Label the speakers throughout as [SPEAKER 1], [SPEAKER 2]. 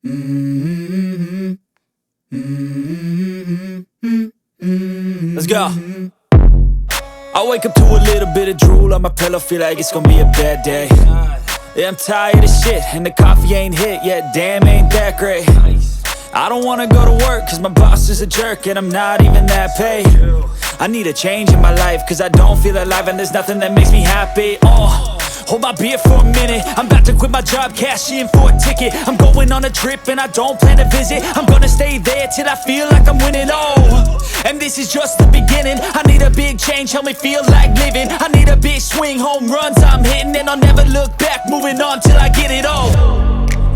[SPEAKER 1] Let's go. I wake up to a little bit of drool on my pillow, feel like it's gonna be a bad day. Yeah, I'm tired of shit, and the coffee ain't hit yet, damn, ain't that great. I don't wanna go to work, cause my boss is a jerk, and I'm not even that paid. I need a change in my life, cause I don't feel alive, and there's nothing that makes me happy. Hold my beer for a minute, I'm about to quit my job, cash in for a ticket. I'm going on a trip and I don't plan to visit. I'm gonna stay there till I feel like I'm winning, and this is just the beginning. I need a big change, help me feel like living. I need a big swing, home runs I'm hitting, and I'll never look back, moving on till I get it all.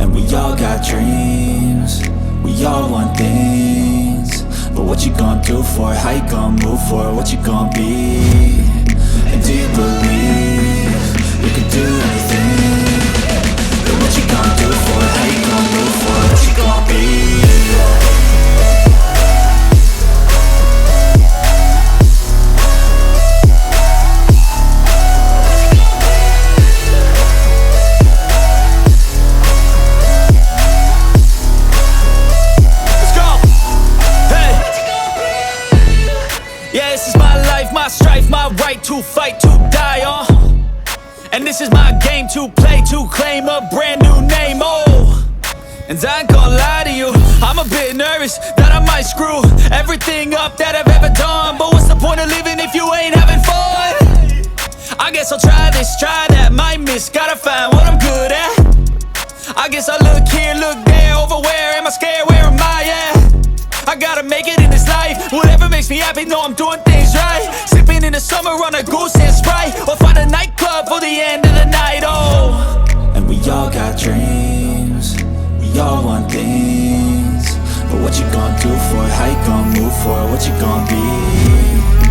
[SPEAKER 1] And we all got dreams, we all want things, but what you gonna do for it? How you gonna move for it? What you gonna be? And do you believe you can do anything? But what you gonna do for it? How you gonna move for it? What you gonna be? Yeah, this is my life, my strife, my right to fight, to die on. And this is my game to play, to claim a brand new name, And I ain't gonna lie to you, I'm a bit nervous that I might screw everything up that I've ever done. But what's the point of living if you ain't having fun? I guess I'll try this, try that, might miss, gotta find what I'm good at. I guess I look here, look there, over where am I scared, where am I at? I gotta make it in this life, whatever makes me happy, know I'm doing things right. Sipping in the summer on a goose and Sprite, or find a nightclub for the end of the night, And we all got dreams, we all want things, but what you gonna do for it? How you gonna move for it? What you gonna be?